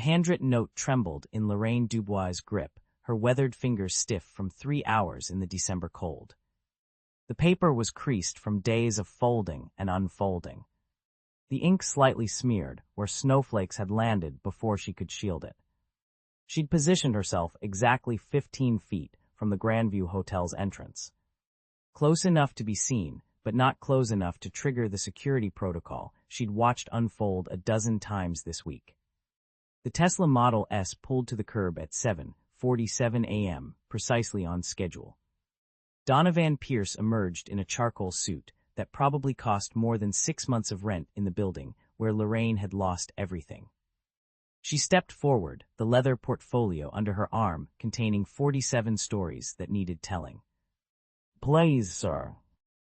The handwritten note trembled in Lorraine Dubois' grip, her weathered fingers stiff from 3 hours in the December cold. The paper was creased from days of folding and unfolding. The ink slightly smeared where snowflakes had landed before she could shield it. She'd positioned herself exactly 15 feet from the Grandview Hotel's entrance. Close enough to be seen, but not close enough to trigger the security protocol she'd watched unfold a dozen times this week. The Tesla Model S pulled to the curb at 7:47 a.m., precisely on schedule. Donovan Pierce emerged in a charcoal suit that probably cost more than 6 months of rent in the building where Lorraine had lost everything. She stepped forward, the leather portfolio under her arm containing 47 stories that needed telling. "Please, sir."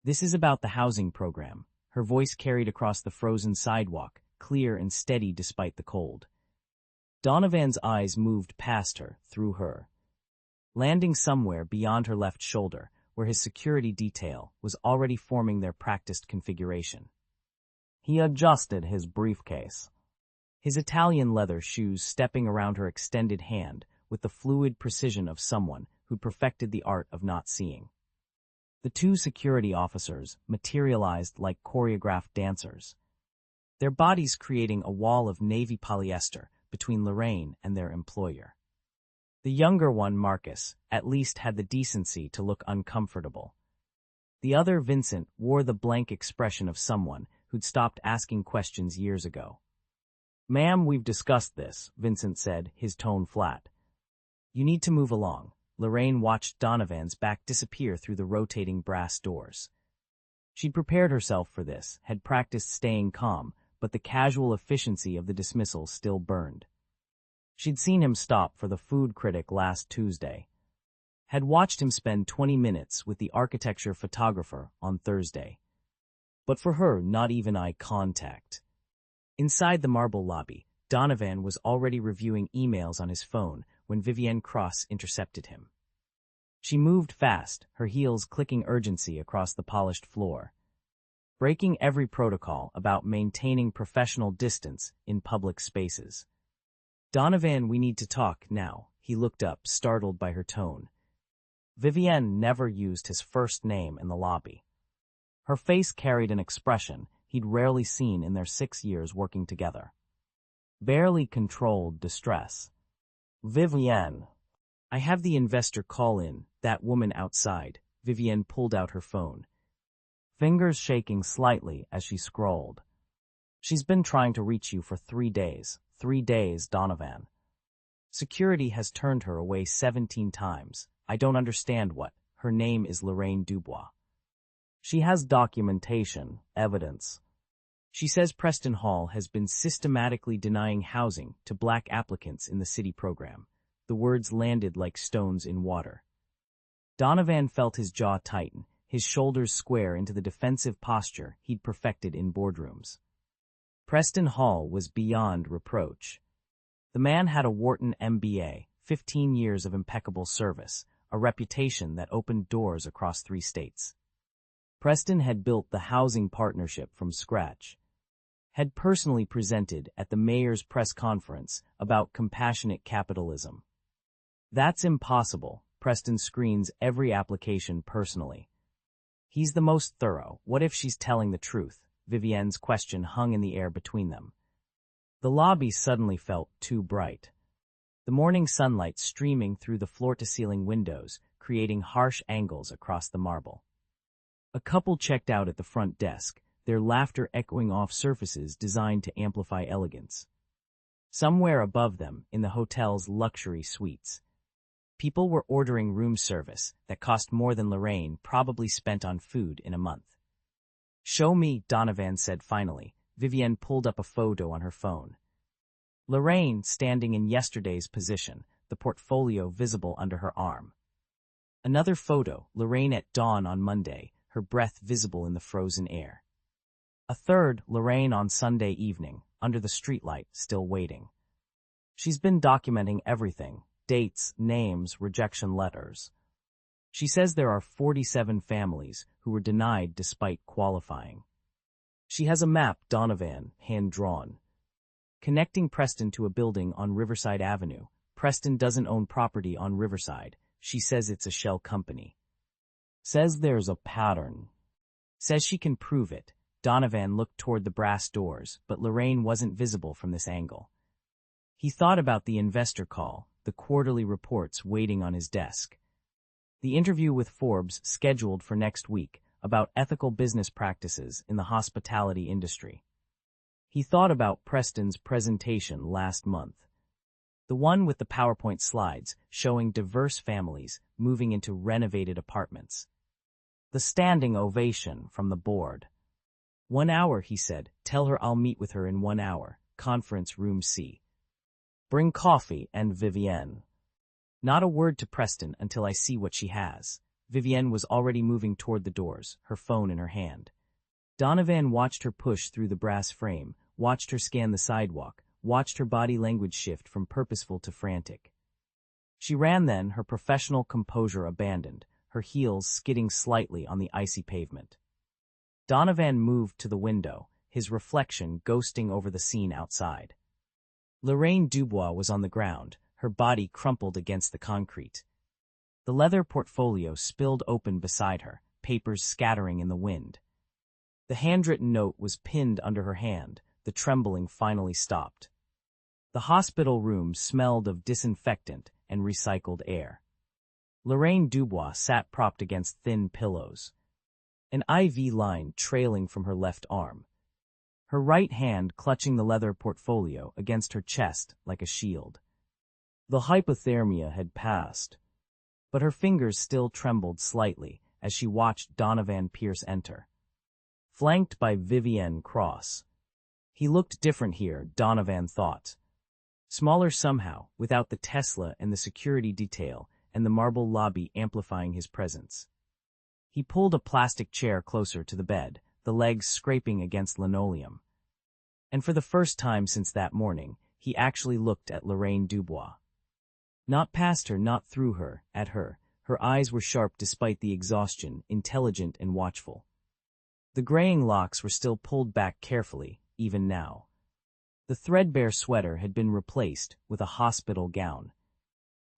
"This is about the housing program." Her voice carried across the frozen sidewalk, clear and steady despite the cold. Donovan's eyes moved past her, through her, landing somewhere beyond her left shoulder, where his security detail was already forming their practiced configuration. He adjusted his briefcase, his Italian leather shoes stepping around her extended hand with the fluid precision of someone who'd perfected the art of not seeing. The two security officers materialized like choreographed dancers, their bodies creating a wall of navy polyester between Lorraine and their employer. The younger one, Marcus, at least had the decency to look uncomfortable. The other, Vincent, wore the blank expression of someone who'd stopped asking questions years ago. "Ma'am, we've discussed this," Vincent said, his tone flat. "You need to move along." Lorraine watched Donovan's back disappear through the rotating brass doors. She'd prepared herself for this, had practiced staying calm, but the casual efficiency of the dismissal still burned. She'd seen him stop for the food critic last Tuesday, had watched him spend 20 minutes with the architecture photographer on Thursday. But for her, not even eye contact. Inside the marble lobby, Donovan was already reviewing emails on his phone when Vivienne Cross intercepted him. She moved fast, her heels clicking urgency across the polished floor, breaking every protocol about maintaining professional distance in public spaces. "Donovan, we need to talk now." He looked up, startled by her tone. Vivienne never used his first name in the lobby. Her face carried an expression he'd rarely seen in their 6 years working together. Barely controlled distress. "Vivienne, I have the investor call in, that woman outside." Vivienne pulled out her phone, fingers shaking slightly as she scrolled. "She's been trying to reach you for 3 days. 3 days, Donovan. Security has turned her away 17 times. I don't understand what." Her name is Lorraine Dubois. "She has documentation, evidence. She says Preston Hall has been systematically denying housing to black applicants in the city program." The words landed like stones in water. Donovan felt his jaw tighten, his shoulders square into the defensive posture he'd perfected in boardrooms. Preston Hall was beyond reproach. The man had a Wharton MBA, 15 years of impeccable service, a reputation that opened doors across 3 states. Preston had built the housing partnership from scratch, had personally presented at the mayor's press conference about compassionate capitalism. "That's impossible." Preston screens every application personally. "He's the most thorough. What if she's telling the truth?" Vivienne's question hung in the air between them. The lobby suddenly felt too bright. The morning sunlight streaming through the floor-to-ceiling windows, creating harsh angles across the marble. A couple checked out at the front desk, their laughter echoing off surfaces designed to amplify elegance. Somewhere above them, in the hotel's luxury suites, people were ordering room service that cost more than Lorraine probably spent on food in a month. "Show me," Donovan said finally. Vivienne pulled up a photo on her phone. Lorraine standing in yesterday's position, the portfolio visible under her arm. Another photo, Lorraine at dawn on Monday, her breath visible in the frozen air. A third, Lorraine on Sunday evening, under the streetlight, still waiting. She's been documenting everything: dates, names, rejection letters. She says there are 47 families who were denied despite qualifying. She has a map, Donovan, hand-drawn. connecting Preston to a building on Riverside Avenue. Preston doesn't own property on Riverside. She says it's a shell company. Says there's a pattern. Says she can prove it. Donovan looked toward the brass doors, but Lorraine wasn't visible from this angle. He thought about the investor call, the quarterly reports waiting on his desk. The interview with Forbes scheduled for next week about ethical business practices in the hospitality industry. He thought about Preston's presentation last month. The one with the PowerPoint slides showing diverse families moving into renovated apartments. The standing ovation from the board. 1 hour, he said. Tell her I'll meet with her in 1 hour. Conference room C. Bring coffee and Vivienne. Not a word to Preston until I see what she has. Vivienne was already moving toward the doors, her phone in her hand. Donovan watched her push through the brass frame, watched her scan the sidewalk, watched her body language shift from purposeful to frantic. She ran then, her professional composure abandoned, her heels skidding slightly on the icy pavement. Donovan moved to the window, his reflection ghosting over the scene outside. Lorraine Dubois was on the ground, her body crumpled against the concrete. The leather portfolio spilled open beside her, papers scattering in the wind. The handwritten note was pinned under her hand, the trembling finally stopped. The hospital room smelled of disinfectant and recycled air. Lorraine Dubois sat propped against thin pillows. An IV line trailing from her left arm. Her right hand clutching the leather portfolio against her chest like a shield. The hypothermia had passed, but her fingers still trembled slightly as she watched Donovan Pierce enter. Flanked by Vivienne Cross. He looked different here, Donovan thought. Smaller somehow, without the Tesla and the security detail and the marble lobby amplifying his presence. He pulled a plastic chair closer to the bed, the legs scraping against linoleum. And for the first time since that morning, he actually looked at Lorraine Dubois. Not past her, not through her, at her. Her eyes were sharp despite the exhaustion, intelligent and watchful. The graying locks were still pulled back carefully, even now. The threadbare sweater had been replaced with a hospital gown.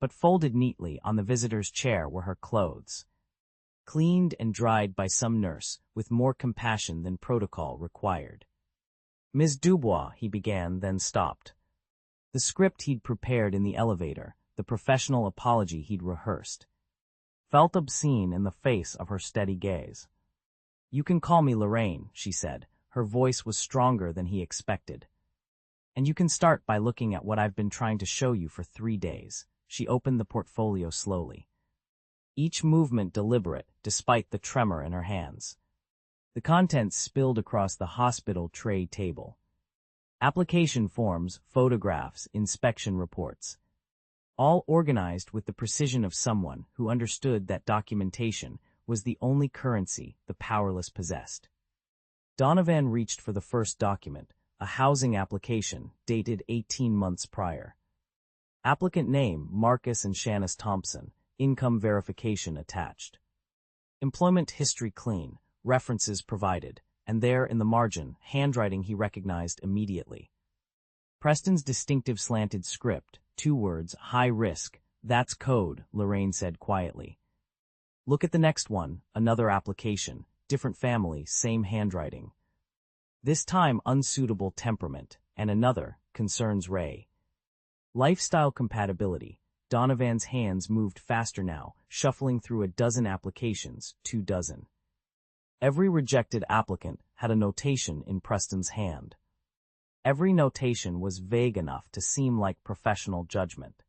But folded neatly on the visitor's chair were her clothes. Cleaned and dried by some nurse, with more compassion than protocol required. Ms. Dubois, he began, then stopped. The script he'd prepared in the elevator, the professional apology he'd rehearsed, felt obscene in the face of her steady gaze. You can call me Lorraine, she said. Her voice was stronger than he expected. And you can start by looking at what I've been trying to show you for 3 days. She opened the portfolio slowly. Each movement deliberate, despite the tremor in her hands. The contents spilled across the hospital tray table. Application forms, photographs, inspection reports. All organized with the precision of someone who understood that documentation was the only currency the powerless possessed. Donovan reached for the first document, a housing application dated 18 months prior. Applicant name, Marcus and Shanice Thompson, income verification attached. Employment history clean, references provided, and there in the margin, handwriting he recognized immediately. Preston's distinctive slanted script, 2 words, high risk, that's code, Lorraine said quietly. Look at the next one, another application, different family, same handwriting. This time unsuitable temperament, and another, concerns Ray. Lifestyle compatibility. Donovan's hands moved faster now, shuffling through a dozen applications, 2 dozen. Every rejected applicant had a notation in Preston's hand. Every notation was vague enough to seem like professional judgment.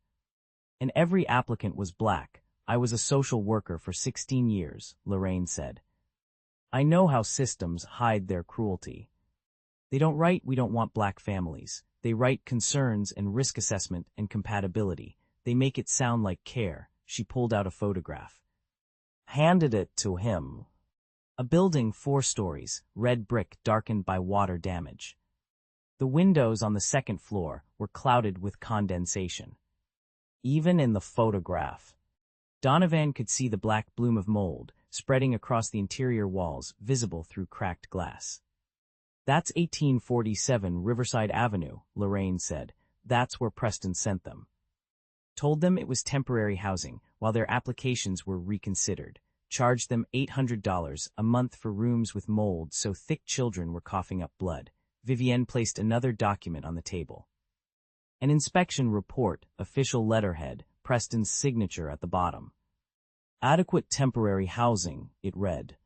And every applicant was black. I was a social worker for 16 years, Lorraine said. I know how systems hide their cruelty. They don't write, we don't want black families. They write concerns and risk assessment and compatibility. They make it sound like care. She pulled out a photograph. Handed it to him. A building 4 stories, red brick darkened by water damage. The windows on the 2nd floor were clouded with condensation. Even in the photograph, Donovan could see the black bloom of mold spreading across the interior walls, visible through cracked glass. That's 1847 Riverside Avenue, Lorraine said. That's where Preston sent them. Told them it was temporary housing while their applications were reconsidered. Charged them $800 a month for rooms with mold so thick children were coughing up blood. Vivienne placed another document on the table. An inspection report, official letterhead, Preston's signature at the bottom. Adequate temporary housing, it read.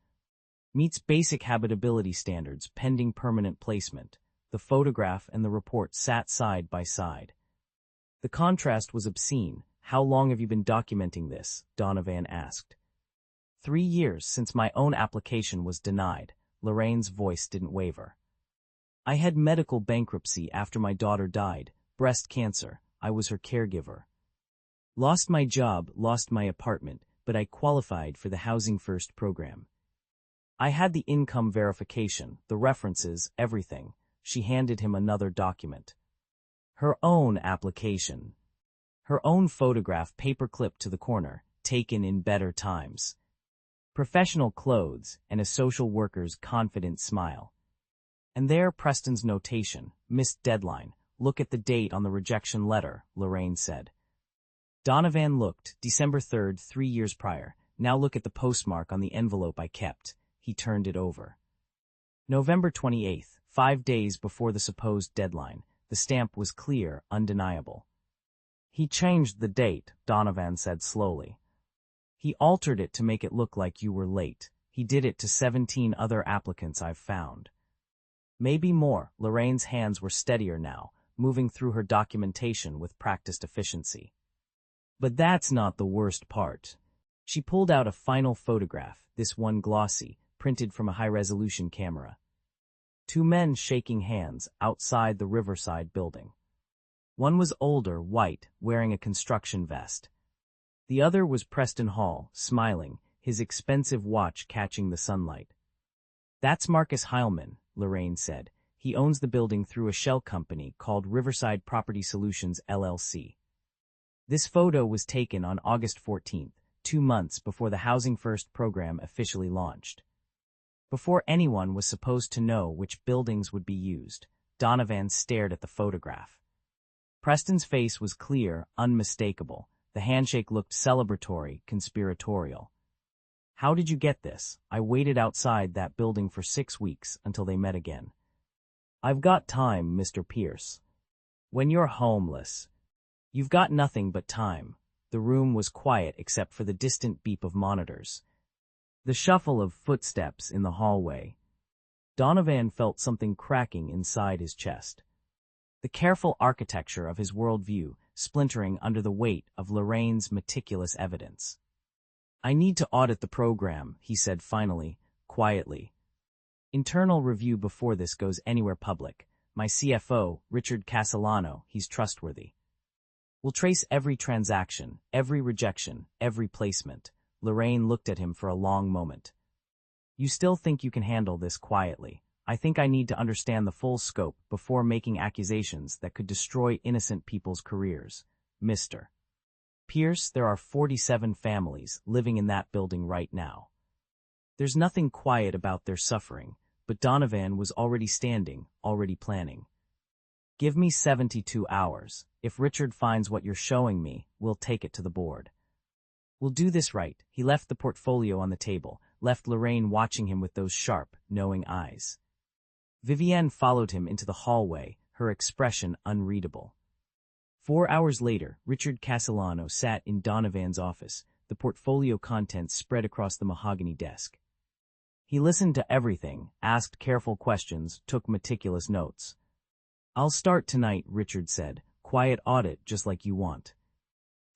Meets basic habitability standards pending permanent placement. The photograph and the report sat side by side. The contrast was obscene. How long have you been documenting this? Donovan asked. 3 years since my own application was denied. Lorraine's voice didn't waver. I had medical bankruptcy after my daughter died, breast cancer. I was her caregiver. Lost my job, lost my apartment, but I qualified for the Housing First program. I had the income verification, the references, everything. She handed him another document. Her own application. Her own photograph paper-clipped to the corner, taken in better times. Professional clothes and a social worker's confident smile. And there Preston's notation, missed deadline. Look at the date on the rejection letter, Lorraine said. Donovan looked, December 3rd, 3 years prior. Now look at the postmark on the envelope I kept. He turned it over. November 28th, 5 days before the supposed deadline. The stamp was clear, undeniable. He changed the date, Donovan said slowly. He altered it to make it look like you were late. He did it to 17 other applicants I've found. Maybe more. Lorraine's hands were steadier now, moving through her documentation with practiced efficiency. But that's not the worst part. She pulled out a final photograph, this one glossy, printed from a high-resolution camera. 2 men shaking hands outside the Riverside building. One was older, white, wearing a construction vest. The other was Preston Hall, smiling, his expensive watch catching the sunlight. That's Marcus Heilman, Lorraine said. He owns the building through a shell company called Riverside Property Solutions, LLC. This photo was taken on August 14th, 2 months before the Housing First program officially launched. Before anyone was supposed to know which buildings would be used, Donovan stared at the photograph. Preston's face was clear, unmistakable. The handshake looked celebratory, conspiratorial. How did you get this? I waited outside that building for 6 weeks until they met again. I've got time, Mr. Pierce. When you're homeless, you've got nothing but time. The room was quiet except for the distant beep of monitors. The shuffle of footsteps in the hallway. Donovan felt something cracking inside his chest. The careful architecture of his worldview splintering under the weight of Lorraine's meticulous evidence. I need to audit the program, he said finally, quietly. Internal review before this goes anywhere public. My CFO, Richard Castellano, he's trustworthy. We'll trace every transaction, every rejection, every placement. Lorraine looked at him for a long moment. You still think you can handle this quietly? I think I need to understand the full scope before making accusations that could destroy innocent people's careers. Mr. Pierce, there are 47 families living in that building right now. There's nothing quiet about their suffering, but Donovan was already standing, already planning. Give me 72 hours. If Richard finds what you're showing me, we'll take it to the board. We'll do this right. He left the portfolio on the table, left Lorraine watching him with those sharp, knowing eyes. Vivienne followed him into the hallway, her expression unreadable. 4 hours later, Richard Castellano sat in Donovan's office, the portfolio contents spread across the mahogany desk. He listened to everything, asked careful questions, took meticulous notes. I'll start tonight, Richard said. Quiet audit, just like you want.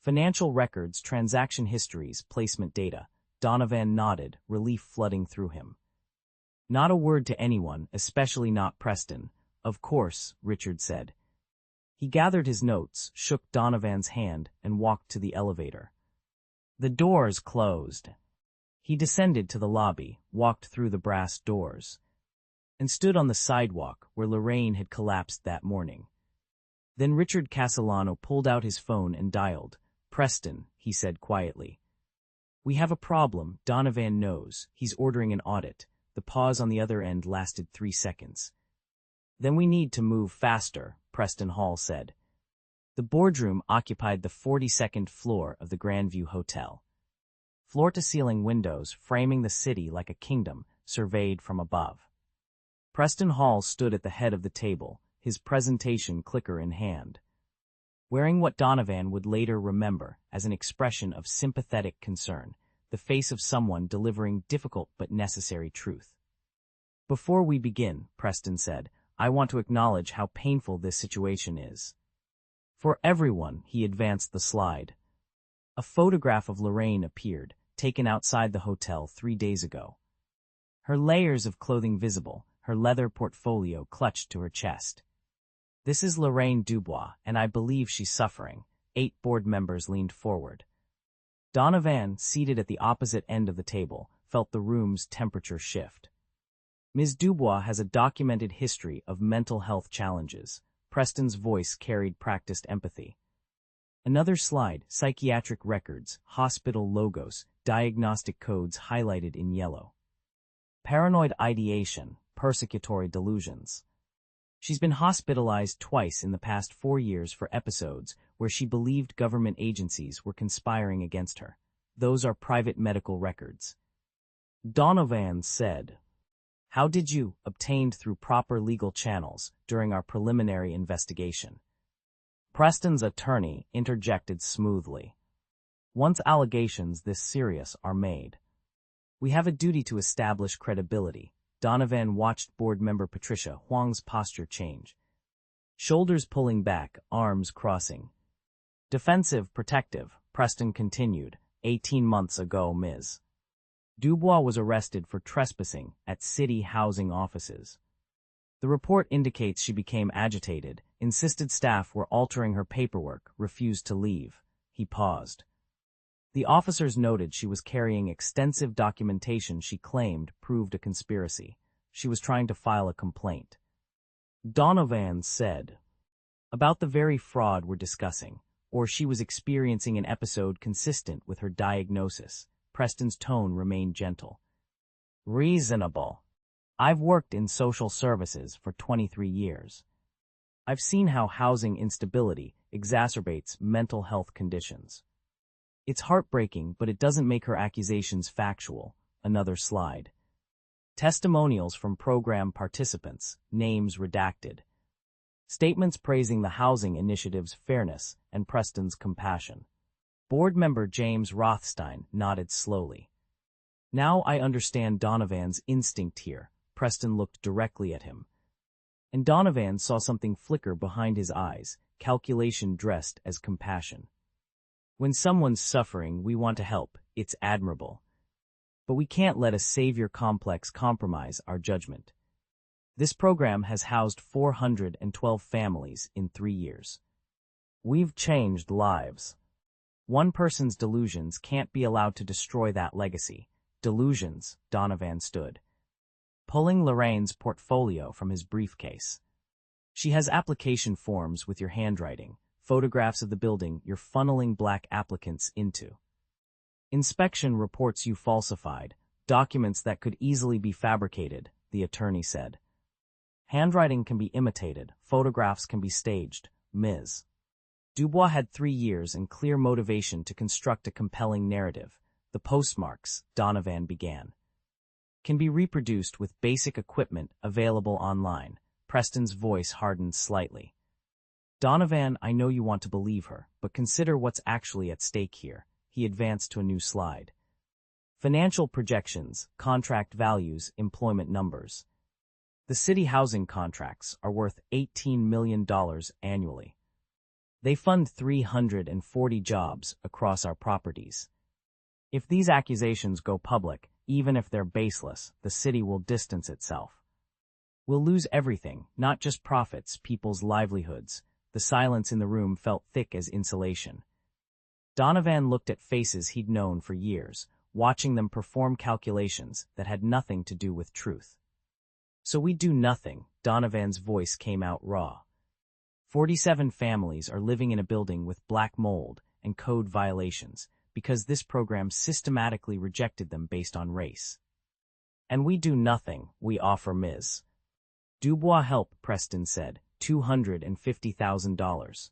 Financial records, transaction histories, placement data. Donovan nodded, relief flooding through him. Not a word to anyone, especially not Preston. Of course, Richard said. He gathered his notes, shook Donovan's hand, and walked to the elevator. The doors closed. He descended to the lobby, walked through the brass doors, and stood on the sidewalk where Lorraine had collapsed that morning. Then Richard Castellano pulled out his phone and dialed. Preston, he said quietly. We have a problem. Donovan knows. He's ordering an audit. The pause on the other end lasted 3 seconds. Then we need to move faster, Preston Hall said. The boardroom occupied the 42nd floor of the Grandview Hotel. Floor-to-ceiling windows framing the city like a kingdom surveyed from above. Preston Hall stood at the head of the table, his presentation clicker in hand. Wearing what Donovan would later remember as an expression of sympathetic concern, the face of someone delivering difficult but necessary truth. Before we begin, Preston said, I want to acknowledge how painful this situation is. For everyone, he advanced the slide. A photograph of Lorraine appeared, taken outside the hotel 3 days ago. Her layers of clothing visible, her leather portfolio clutched to her chest. This is Lorraine Dubois, and I believe she's suffering. 8 board members leaned forward. Donovan, seated at the opposite end of the table, felt the room's temperature shift. Ms. Dubois has a documented history of mental health challenges. Preston's voice carried practiced empathy. Another slide, psychiatric records, hospital logos, diagnostic codes highlighted in yellow. Paranoid ideation, persecutory delusions. She's been hospitalized twice in the past 4 years for episodes where she believed government agencies were conspiring against her. Those are private medical records. Donovan said, How did you, obtained through proper legal channels, during our preliminary investigation? Preston's attorney interjected smoothly. Once allegations this serious are made, we have a duty to establish credibility. Donovan watched board member Patricia Huang's posture change. Shoulders pulling back, arms crossing. Defensive, protective, Preston continued. 18 months ago, Ms. Dubois was arrested for trespassing at city housing offices. The report indicates she became agitated, insisted staff were altering her paperwork, refused to leave. He paused. The officers noted she was carrying extensive documentation she claimed proved a conspiracy. She was trying to file a complaint. Donovan said, About the very fraud we're discussing, or she was experiencing an episode consistent with her diagnosis. Preston's tone remained gentle. Reasonable. I've worked in social services for 23 years. I've seen how housing instability exacerbates mental health conditions. It's heartbreaking, but it doesn't make her accusations factual. Another slide. Testimonials from program participants, names redacted. Statements praising the housing initiative's fairness and Preston's compassion. Board member James Rothstein nodded slowly. Now I understand Donovan's instinct here. Preston looked directly at him. And Donovan saw something flicker behind his eyes, calculation dressed as compassion. When someone's suffering, we want to help. It's admirable. But we can't let a savior complex compromise our judgment. This program has housed 412 families in 3 years. We've changed lives. One person's delusions can't be allowed to destroy that legacy. Delusions, Donovan stood, pulling Lorraine's portfolio from his briefcase. She has application forms with your handwriting, photographs of the building you're funneling black applicants into. Inspection reports you falsified, documents that could easily be fabricated, the attorney said. Handwriting can be imitated, photographs can be staged. Ms. Dubois had 3 years and clear motivation to construct a compelling narrative. The postmarks, Donovan began, can be reproduced with basic equipment available online. Preston's voice hardened slightly. Donovan, I know you want to believe her, but consider what's actually at stake here. He advanced to a new slide. Financial projections, contract values, employment numbers. The city housing contracts are worth $18 million annually. They fund 340 jobs across our properties. If these accusations go public, even if they're baseless, the city will distance itself. We'll lose everything, not just profits, people's livelihoods. The silence in the room felt thick as insulation. Donovan looked at faces he'd known for years, watching them perform calculations that had nothing to do with truth. So we do nothing, Donovan's voice came out raw. 47 families are living in a building with black mold and code violations because this program systematically rejected them based on race. And we do nothing, we offer Ms. Dubois help, Preston said, $250,000.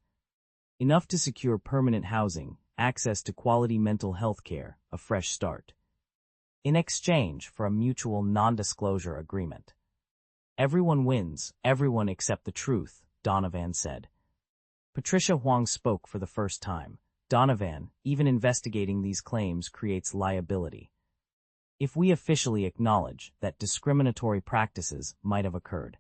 Enough to secure permanent housing, access to quality mental health care, a fresh start. In exchange for a mutual non-disclosure agreement. Everyone wins, everyone except the truth, Donovan said. Patricia Huang spoke for the first time. Donovan, even investigating these claims creates liability. If we officially acknowledge that discriminatory practices might have occurred,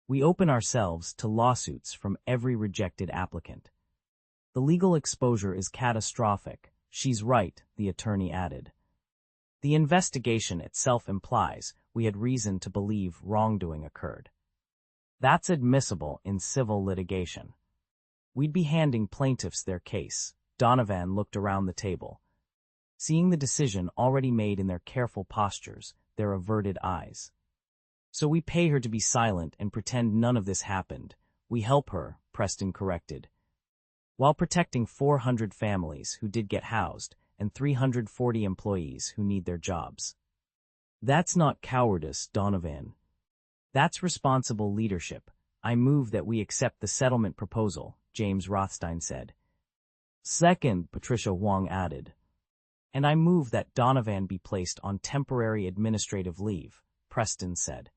we open ourselves to lawsuits from every rejected applicant. The legal exposure is catastrophic. She's right, the attorney added. The investigation itself implies we had reason to believe wrongdoing occurred. That's admissible in civil litigation. We'd be handing plaintiffs their case. Donovan looked around the table. Seeing the decision already made in their careful postures, their averted eyes. So we pay her to be silent and pretend none of this happened. We help her, Preston corrected. While protecting 400 families who did get housed and 340 employees who need their jobs. That's not cowardice, Donovan. That's responsible leadership. I move that we accept the settlement proposal, James Rothstein said. Second, Patricia Huang added. And I move that Donovan be placed on temporary administrative leave, Preston said.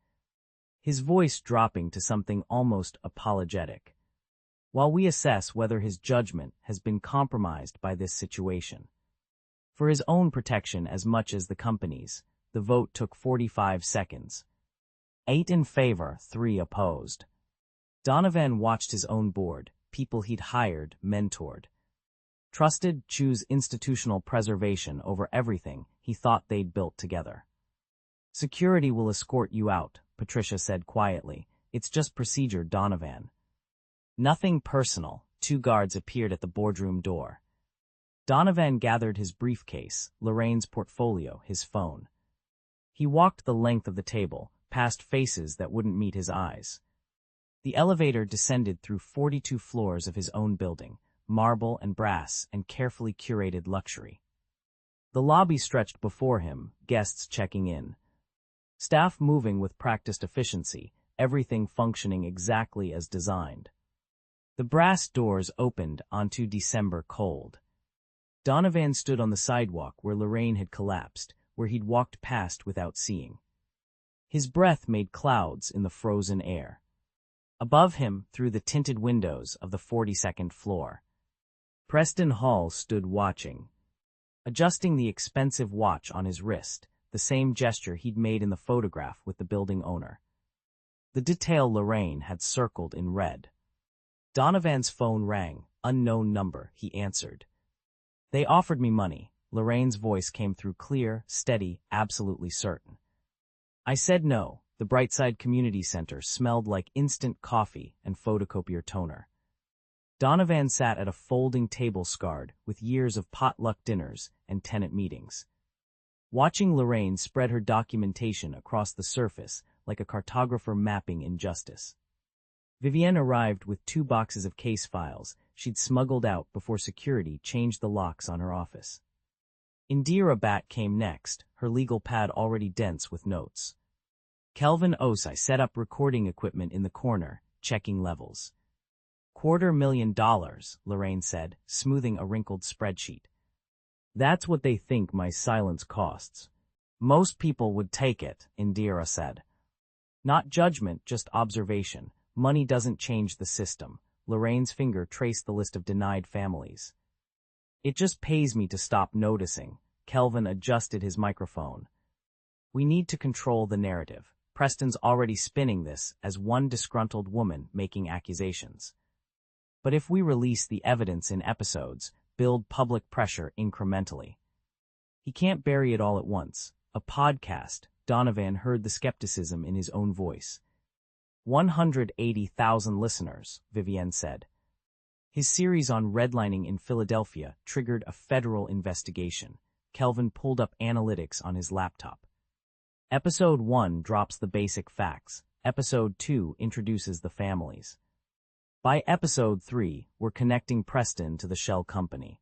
His voice dropping to something almost apologetic. While we assess whether his judgment has been compromised by this situation. For his own protection as much as the company's, the vote took 45 seconds. 8 in favor, 3 opposed. Donovan watched his own board, people he'd hired, mentored. Trusted, choose institutional preservation over everything he thought they'd built together. Security will escort you out, Patricia said quietly. It's just procedure, Donovan. Nothing personal. 2 guards appeared at the boardroom door. Donovan gathered his briefcase, Lorraine's portfolio, his phone. He walked the length of the table, past faces that wouldn't meet his eyes. The elevator descended through 42 floors of his own building, marble and brass and carefully curated luxury. The lobby stretched before him, guests checking in. Staff moving with practiced efficiency, everything functioning exactly as designed. The brass doors opened onto December cold. Donovan stood on the sidewalk where Lorraine had collapsed, where he'd walked past without seeing. His breath made clouds in the frozen air. Above him, through the tinted windows of the 42nd floor, Preston Hall stood watching, adjusting the expensive watch on his wrist, the same gesture he'd made in the photograph with the building owner. The detail Lorraine had circled in red. Donovan's phone rang. Unknown number, he answered. They offered me money. Lorraine's voice came through clear, steady, absolutely certain. I said no. The Brightside Community Center smelled like instant coffee and photocopier toner. Donovan sat at a folding table scarred with years of potluck dinners and tenant meetings. Watching Lorraine spread her documentation across the surface like a cartographer mapping injustice. Vivienne arrived with 2 boxes of case files she'd smuggled out before security changed the locks on her office. Indira Bat came next, her legal pad already dense with notes. Kelvin Osai set up recording equipment in the corner, checking levels. $250,000, Lorraine said, smoothing a wrinkled spreadsheet. That's what they think my silence costs. Most people would take it, Indira said. Not judgment, just observation. Money doesn't change the system. Lorraine's finger traced the list of denied families. It just pays me to stop noticing. Kelvin adjusted his microphone. We need to control the narrative. Preston's already spinning this as one disgruntled woman making accusations. But if we release the evidence in episodes, build public pressure incrementally. He can't bury it all at once. A podcast, Donovan heard the skepticism in his own voice. 180,000 listeners, Vivienne said. His series on redlining in Philadelphia triggered a federal investigation. Kelvin pulled up analytics on his laptop. Episode 1 drops the basic facts. Episode 2 introduces the families. By episode 3, we're connecting Preston to the shell company.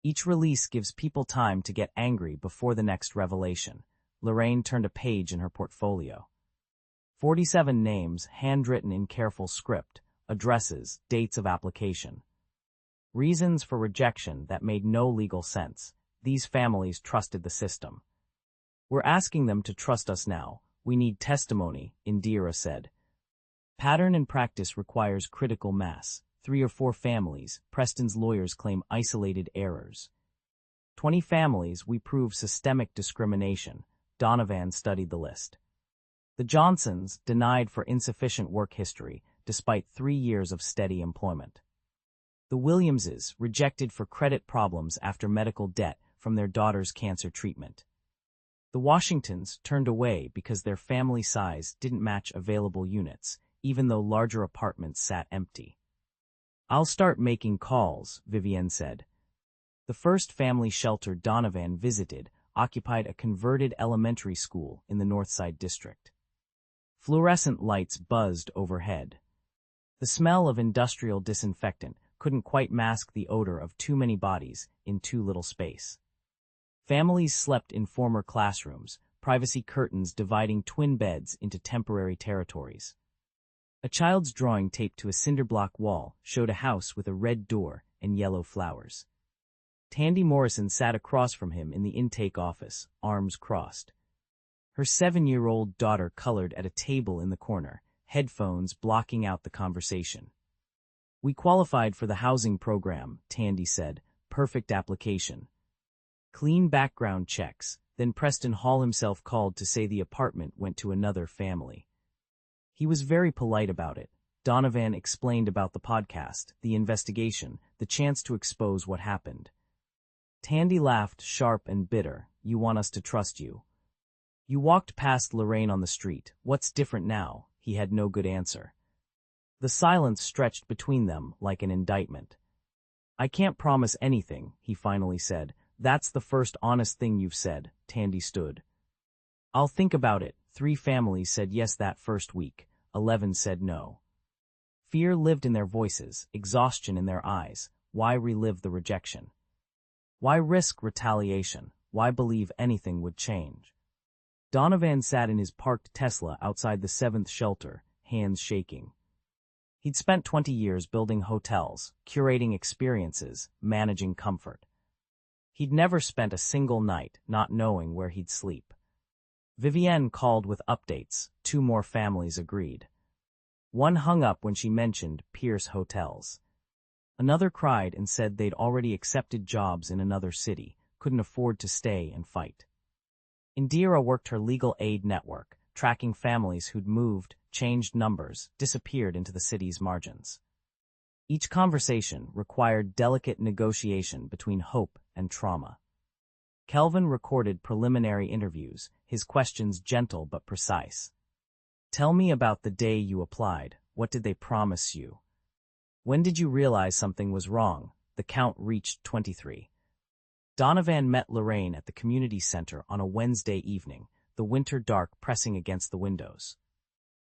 Each release gives people time to get angry before the next revelation. Lorraine turned a page in her portfolio. 47 names handwritten in careful script, addresses, dates of application. Reasons for rejection that made no legal sense. These families trusted the system. We're asking them to trust us now. We need testimony, Indira said. Pattern and practice requires critical mass. 3 or 4 families, Preston's lawyers claim isolated errors. 20 families, we prove systemic discrimination. Donovan studied the list. The Johnsons denied for insufficient work history, despite 3 years of steady employment. The Williamses rejected for credit problems after medical debt from their daughter's cancer treatment. The Washingtons turned away because their family size didn't match available units, even though larger apartments sat empty. I'll start making calls, Vivienne said. The first family shelter Donovan visited occupied a converted elementary school in the Northside district. Fluorescent lights buzzed overhead. The smell of industrial disinfectant couldn't quite mask the odor of too many bodies in too little space. Families slept in former classrooms, privacy curtains dividing twin beds into temporary territories. A child's drawing taped to a cinder-block wall showed a house with a red door and yellow flowers. Tandy Morrison sat across from him in the intake office, arms crossed. Her 7-year-old daughter colored at a table in the corner, headphones blocking out the conversation. We qualified for the housing program, Tandy said. Perfect application. Clean background checks, then Preston Hall himself called to say the apartment went to another family. He was very polite about it. Donovan explained about the podcast, the investigation, the chance to expose what happened. Tandy laughed, sharp and bitter. You want us to trust you. You walked past Lorraine on the street. What's different now? He had no good answer. The silence stretched between them like an indictment. I can't promise anything, he finally said. That's the first honest thing you've said, Tandy stood. I'll think about it. 3 families said yes that first week. 11 said no. Fear lived in their voices, exhaustion in their eyes. Why relive the rejection? Why risk retaliation? Why believe anything would change? Donovan sat in his parked Tesla outside the 7th shelter, hands shaking. He'd spent 20 years building hotels, curating experiences, managing comfort. He'd never spent a single night not knowing where he'd sleep. Vivienne called with updates. 2 more families agreed. One hung up when she mentioned Pierce hotels. Another cried and said they'd already accepted jobs in another city, couldn't afford to stay and fight. Indira worked her legal aid network, tracking families who'd moved, changed numbers, disappeared into the city's margins. Each conversation required delicate negotiation between hope and trauma. Kelvin recorded preliminary interviews, his questions gentle but precise. Tell me about the day you applied. What did they promise you? When did you realize something was wrong? The count reached 23. Donovan met Lorraine at the community center on a Wednesday evening, the winter dark pressing against the windows.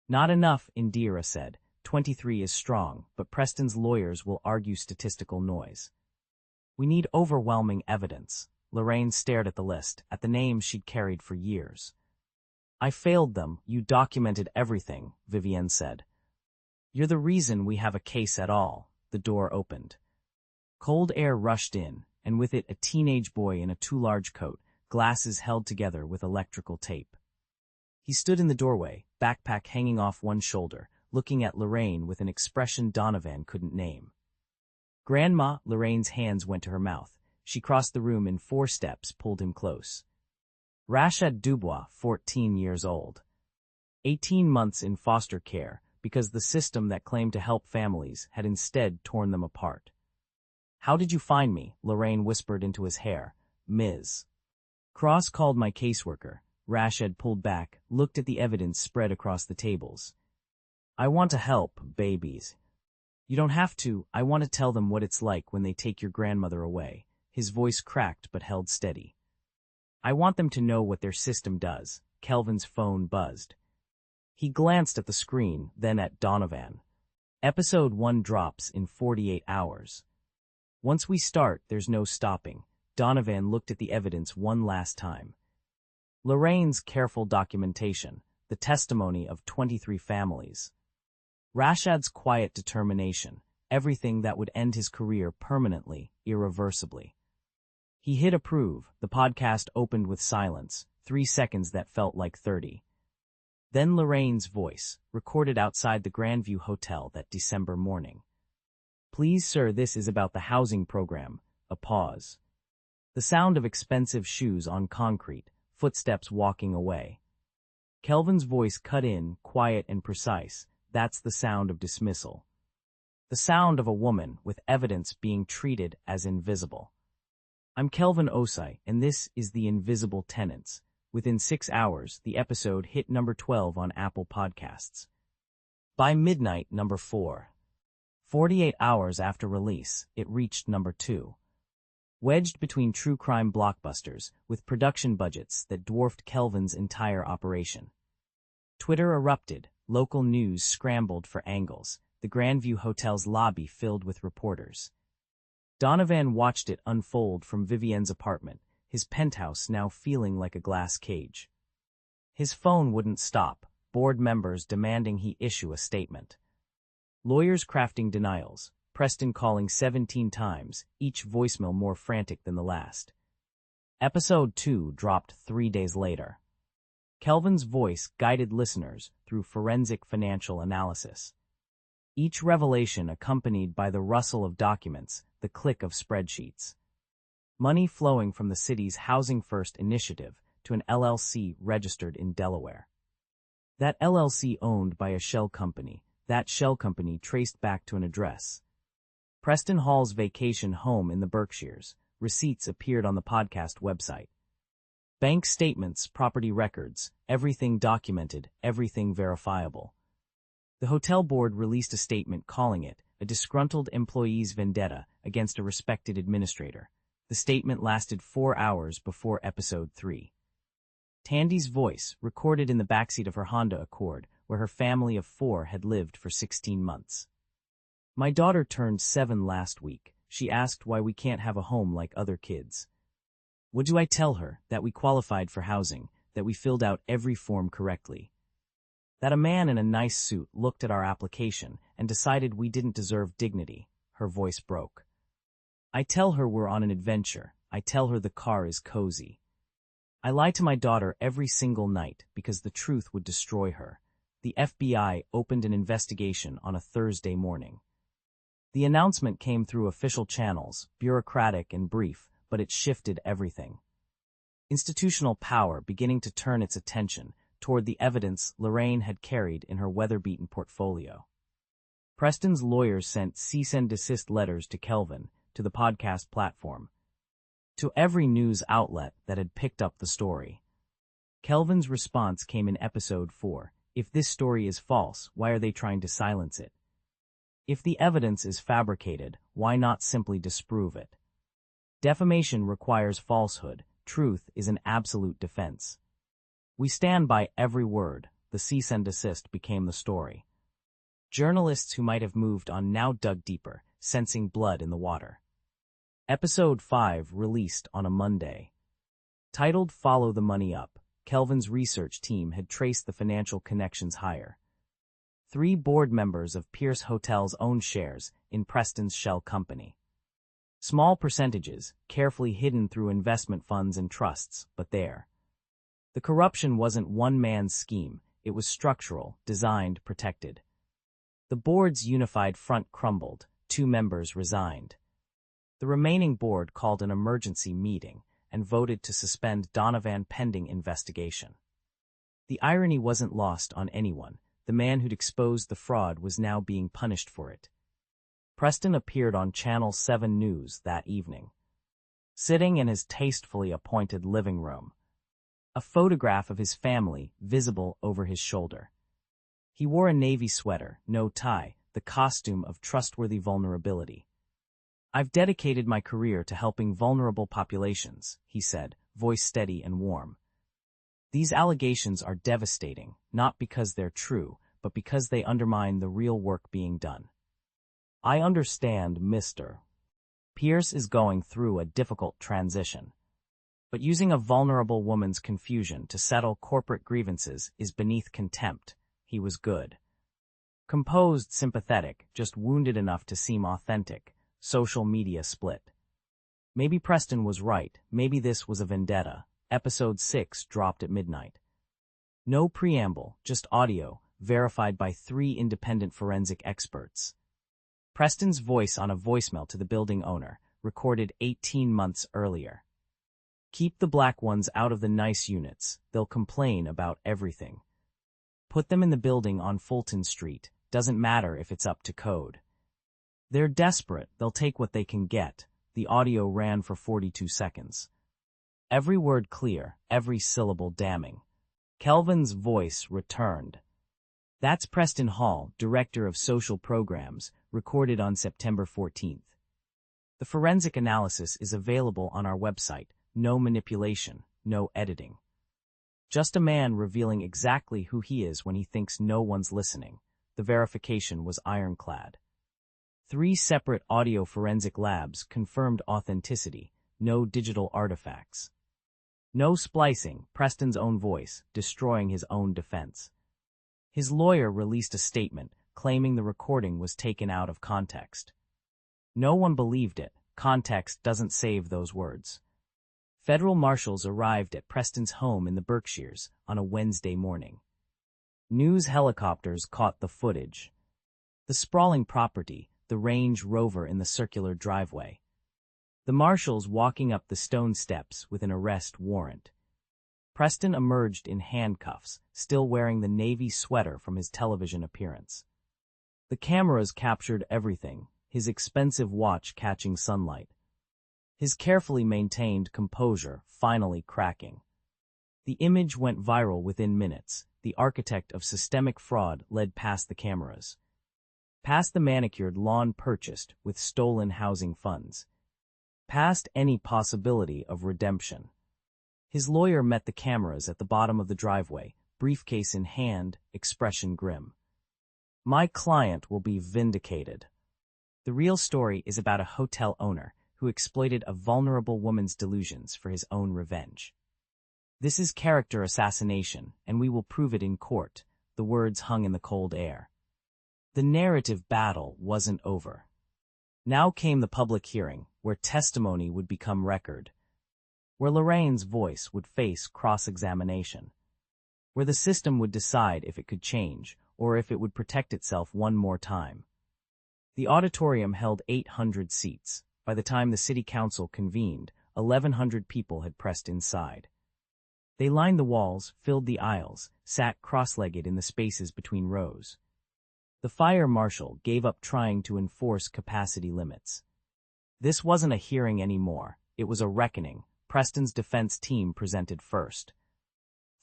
Not enough, Indira said. 23 is strong, but Preston's lawyers will argue statistical noise. We need overwhelming evidence. Lorraine stared at the list, at the names she'd carried for years. I failed them. You documented everything, Vivienne said. You're the reason we have a case at all. The door opened. Cold air rushed in, and with it a teenage boy in a too-large coat, glasses held together with electrical tape. He stood in the doorway, backpack hanging off one shoulder, looking at Lorraine with an expression Donovan couldn't name. Grandma, Lorraine's hands went to her mouth. She crossed the room in 4 steps, pulled him close. Rashad Dubois, 14 years old. 18 months in foster care, because the system that claimed to help families had instead torn them apart. How did you find me? Lorraine whispered into his hair. Ms. Cross called my caseworker. Rashad pulled back, looked at the evidence spread across the tables. I want to help babies. You don't have to. I want to tell them what it's like when they take your grandmother away. His voice cracked but held steady. I want them to know what their system does. Kelvin's phone buzzed. He glanced at the screen, then at Donovan. Episode 1 drops in 48 hours. Once we start, there's no stopping. Donovan looked at the evidence one last time. Lorraine's careful documentation, the testimony of 23 families. Rashad's quiet determination, everything that would end his career permanently, irreversibly. He hit approve. The podcast opened with silence, 3 seconds that felt like 30. Then Lorraine's voice, recorded outside the Grandview Hotel that December morning. "Please, sir, this is about the housing program." A pause. The sound of expensive shoes on concrete, footsteps walking away. Kelvin's voice cut in, quiet and precise. That's the sound of dismissal. The sound of a woman with evidence being treated as invisible. "I'm Kelvin Osai, and this is The Invisible Tenants." Within 6 hours, the episode hit number 12 on Apple Podcasts. By midnight, number 4. 48 hours after release, it reached number 2. Wedged between true crime blockbusters, with production budgets that dwarfed Kelvin's entire operation. Twitter erupted, local news scrambled for angles, the Grandview Hotel's lobby filled with reporters. Donovan watched it unfold from Vivienne's apartment, his penthouse now feeling like a glass cage. His phone wouldn't stop, board members demanding he issue a statement. Lawyers crafting denials, Preston calling 17 times, each voicemail more frantic than the last. Episode 2 dropped 3 days later. Kelvin's voice guided listeners through forensic financial analysis. Each revelation accompanied by the rustle of documents, the click of spreadsheets. Money flowing from the city's Housing First initiative to an LLC registered in Delaware. That LLC owned by a shell company, that shell company traced back to an address. Preston Hall's vacation home in the Berkshires. Receipts appeared on the podcast website. Bank statements, property records, everything documented, everything verifiable. The hotel board released a statement calling it a disgruntled employee's vendetta against a respected administrator. The statement lasted 4 hours before episode 3. Tandy's voice, recorded in the backseat of her Honda Accord, where her family of 4 had lived for 16 months. "My daughter turned 7 last week. She asked why we can't have a home like other kids. What do I tell her? That we qualified for housing, that we filled out every form correctly. That a man in a nice suit looked at our application and decided we didn't deserve dignity." Her voice broke. "I tell her we're on an adventure. I tell her the car is cozy. I lie to my daughter every single night because the truth would destroy her." The FBI opened an investigation on a Thursday morning. The announcement came through official channels, bureaucratic and brief, but it shifted everything. Institutional power beginning to turn its attention toward the evidence Lorraine had carried in her weather-beaten portfolio. Preston's lawyers sent cease and desist letters to Kelvin, to the podcast platform, to every news outlet that had picked up the story. Kelvin's response came in episode 4. "If this story is false, why are they trying to silence it? If the evidence is fabricated, why not simply disprove it? Defamation requires falsehood. Truth is an absolute defense. We stand by every word." The cease and desist became the story. Journalists who might have moved on now dug deeper, sensing blood in the water. Episode 5 released on a Monday. Titled "Follow the Money Up," Kelvin's research team had traced the financial connections higher. 3 board members of Pierce Hotel's own shares in Preston's shell company. Small percentages, carefully hidden through investment funds and trusts, but there. The corruption wasn't one man's scheme, it was structural, designed, protected. The board's unified front crumbled, 2 members resigned. The remaining board called an emergency meeting and voted to suspend Donovan pending investigation. The irony wasn't lost on anyone. The man who'd exposed the fraud was now being punished for it. Preston appeared on Channel 7 News that evening, sitting in his tastefully appointed living room, a photograph of his family visible over his shoulder. He wore a navy sweater, no tie, the costume of trustworthy vulnerability. "I've dedicated my career to helping vulnerable populations," he said, voice steady and warm. "These allegations are devastating, not because they're true, but because they undermine the real work being done. I understand, Mr. Pierce is going through a difficult transition. But using a vulnerable woman's confusion to settle corporate grievances is beneath contempt. He was good. Composed, sympathetic, just wounded enough to seem authentic. Social media split. Maybe Preston was right. Maybe this was a vendetta. Episode 6 dropped at midnight. No preamble, just audio, verified by 3 independent forensic experts. Preston's voice on a voicemail to the building owner, recorded 18 months earlier. Keep the black ones out of the nice units. They'll complain about everything. Put them in the building on Fulton Street. Doesn't matter if it's up to code. They're desperate. They'll take what they can get. The audio ran for 42 seconds. Every word clear, every syllable damning. Kelvin's voice returned. That's Preston Hall, Director of Social Programs, recorded on September 14th. The forensic analysis is available on our website. No manipulation, no editing. Just a man revealing exactly who he is when he thinks no one's listening. The verification was ironclad. 3 separate audio forensic labs confirmed authenticity, no digital artifacts. No splicing, Preston's own voice, destroying his own defense. His lawyer released a statement, claiming the recording was taken out of context. No one believed it. Context doesn't save those words. Federal marshals arrived at Preston's home in the Berkshires on a Wednesday morning. News helicopters caught the footage. The sprawling property, the Range Rover in the circular driveway. The marshals walking up the stone steps with an arrest warrant. Preston emerged in handcuffs, still wearing the navy sweater from his television appearance. The cameras captured everything, his expensive watch catching sunlight. His carefully maintained composure finally cracking. The image went viral within minutes. The architect of systemic fraud led past the cameras. Past the manicured lawn purchased with stolen housing funds. Past any possibility of redemption. His lawyer met the cameras at the bottom of the driveway, briefcase in hand, expression grim. My client will be vindicated. The real story is about a hotel owner who exploited a vulnerable woman's delusions for his own revenge. This is character assassination, and we will prove it in court, the words hung in the cold air. The narrative battle wasn't over. Now came the public hearing, where testimony would become record, where Lorraine's voice would face cross-examination, where the system would decide if it could change, or if it would protect itself one more time. The auditorium held 800 seats. By the time the city council convened, 1,100 people had pressed inside. They lined the walls, filled the aisles, sat cross-legged in the spaces between rows. The fire marshal gave up trying to enforce capacity limits. This wasn't a hearing anymore. It was a reckoning. Preston's defense team presented first.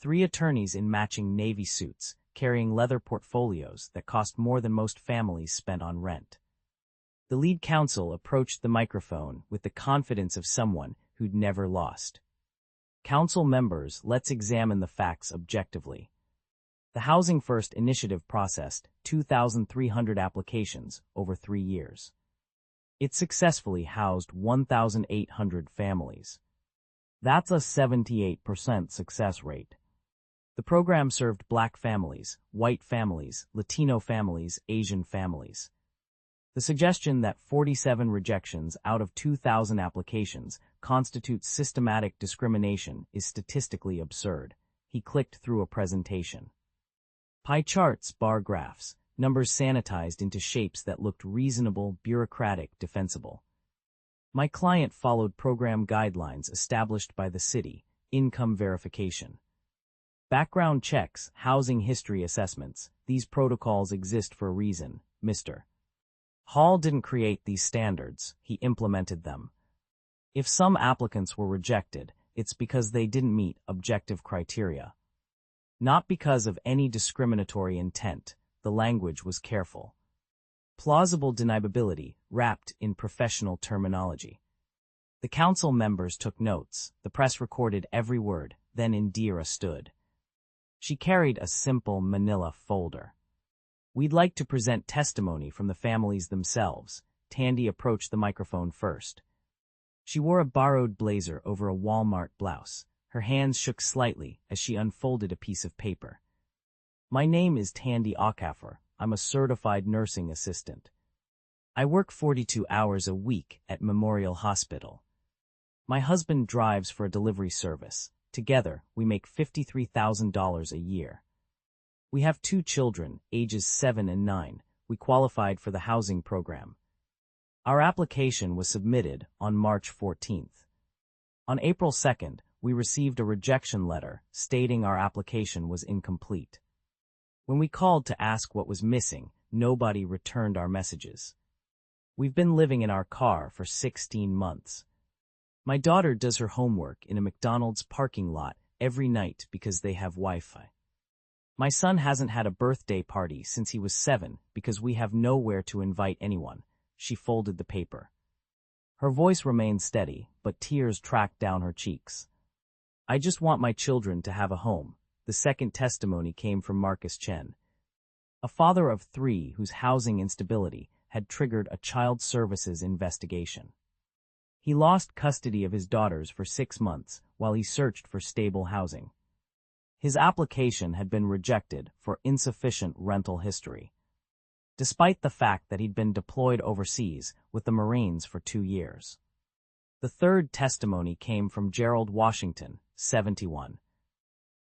3 attorneys in matching navy suits, carrying leather portfolios that cost more than most families spent on rent. The lead counsel approached the microphone with the confidence of someone who'd never lost. Council members, let's examine the facts objectively. The Housing First initiative processed 2,300 applications over 3 years. It successfully housed 1,800 families. That's a 78% success rate. The program served Black families, white families, Latino families, Asian families. The suggestion that 47 rejections out of 2,000 applications constitutes systematic discrimination is statistically absurd. He clicked through a presentation. Pie charts, bar graphs, numbers sanitized into shapes that looked reasonable, bureaucratic, defensible. My client followed program guidelines established by the city, income verification. Background checks, housing history assessments, these protocols exist for a reason, Mr. Hall didn't create these standards, he implemented them. If some applicants were rejected, it's because they didn't meet objective criteria. Not because of any discriminatory intent, the language was careful. Plausible deniability, wrapped in professional terminology. The council members took notes, the press recorded every word, then Indira stood. She carried a simple manila folder. We'd like to present testimony from the families themselves. Tandy approached the microphone first. She wore a borrowed blazer over a Walmart blouse. Her hands shook slightly as she unfolded a piece of paper. My name is Tandy Okafor. I'm a certified nursing assistant. I work 42 hours a week at Memorial Hospital. My husband drives for a delivery service. Together, we make $53,000 a year. We have 2 children, ages 7 and 9. We qualified for the housing program. Our application was submitted on March 14th. On April 2nd, we received a rejection letter stating our application was incomplete. When we called to ask what was missing, nobody returned our messages. We've been living in our car for 16 months. My daughter does her homework in a McDonald's parking lot every night because they have Wi-Fi. My son hasn't had a birthday party since he was 7 because we have nowhere to invite anyone. She folded the paper. Her voice remained steady, but tears tracked down her cheeks. I just want my children to have a home. The second testimony came from Marcus Chen, a father of 3 whose housing instability had triggered a child services investigation. He lost custody of his daughters for 6 months while he searched for stable housing. His application had been rejected for insufficient rental history, despite the fact that he'd been deployed overseas with the Marines for 2 years. The third testimony came from Gerald Washington, 71,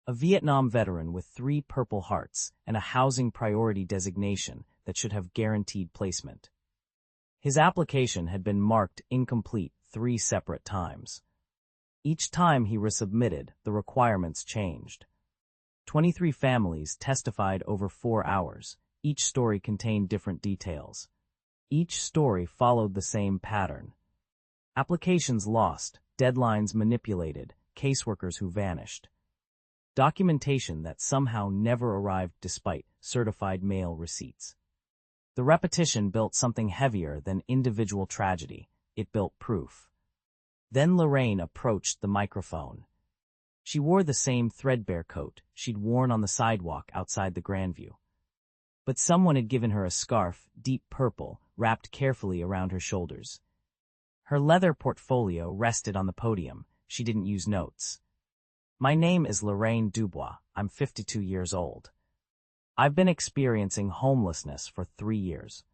a Vietnam veteran with 3 Purple Hearts and a housing priority designation that should have guaranteed placement. His application had been marked incomplete 3 separate times. Each time he resubmitted, the requirements changed. 23 families testified over 4 hours. Each story contained different details. Each story followed the same pattern. Applications lost, deadlines manipulated, caseworkers who vanished. Documentation that somehow never arrived despite certified mail receipts. The repetition built something heavier than individual tragedy. It built proof. Then Lorraine approached the microphone. She wore the same threadbare coat she'd worn on the sidewalk outside the Grandview. But someone had given her a scarf, deep purple, wrapped carefully around her shoulders. Her leather portfolio rested on the podium. She didn't use notes. My name is Lorraine Dubois. I'm 52 years old. I've been experiencing homelessness for 3 years.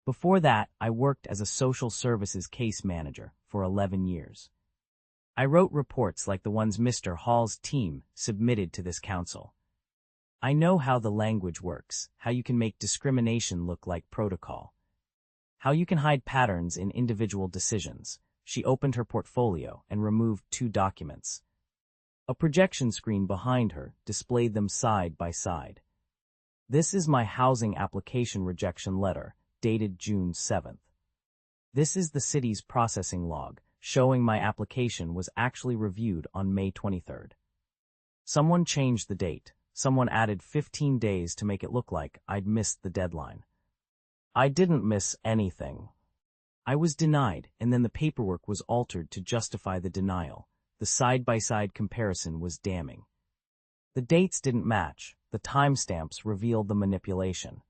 Before that, I worked as a social services case manager for 11 years. I wrote reports like the ones Mr. Hall's team submitted to this council. I know how the language works, how you can make discrimination look like protocol, how you can hide patterns in individual decisions. She opened her portfolio and removed 2 documents. A projection screen behind her displayed them side by side. This is my housing application rejection letter, dated June 7th. This is the city's processing log, showing my application was actually reviewed on May 23rd. Someone changed the date. Someone added 15 days to make it look like I'd missed the deadline. I didn't miss anything. I was denied, and then the paperwork was altered to justify the denial. The side-by-side comparison was damning. The dates didn't match. The timestamps revealed the manipulation.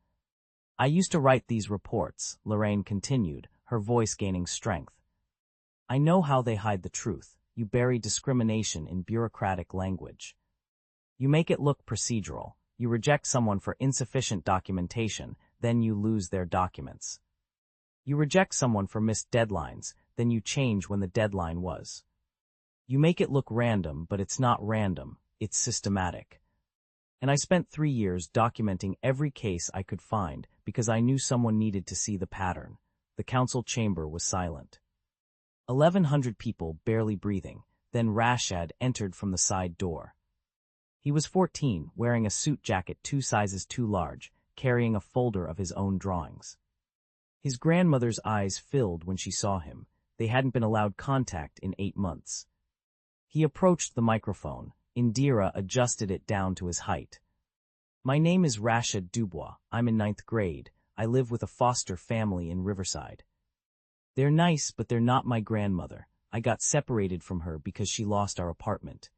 I used to write these reports, Lorraine continued, her voice gaining strength. I know how they hide the truth. You bury discrimination in bureaucratic language. You make it look procedural. You reject someone for insufficient documentation, then you lose their documents. You reject someone for missed deadlines, then you change when the deadline was. You make it look random, but it's not random, it's systematic. And I spent 3 years documenting every case I could find because I knew someone needed to see the pattern. The council chamber was silent. 1,100 people barely breathing, then Rashad entered from the side door. He was 14, wearing a suit jacket 2 sizes too large, carrying a folder of his own drawings. His grandmother's eyes filled when she saw him. They hadn't been allowed contact in 8 months. He approached the microphone. Indira adjusted it down to his height. My name is Rashad Dubois. I'm in 9th grade. I live with a foster family in Riverside. They're nice, but they're not my grandmother. I got separated from her because she lost our apartment.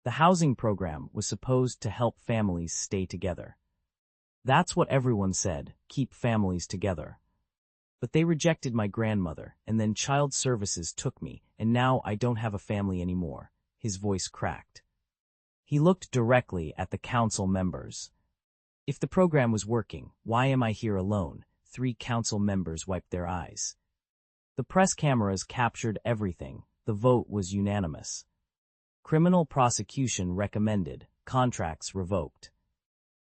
The housing program was supposed to help families stay together. That's what everyone said, keep families together. But they rejected my grandmother, and then child services took me, and now I don't have a family anymore." His voice cracked. He looked directly at the council members. "If the program was working, why am I here alone?" 3 council members wiped their eyes. The press cameras captured everything. The vote was unanimous. Criminal prosecution recommended, contracts revoked.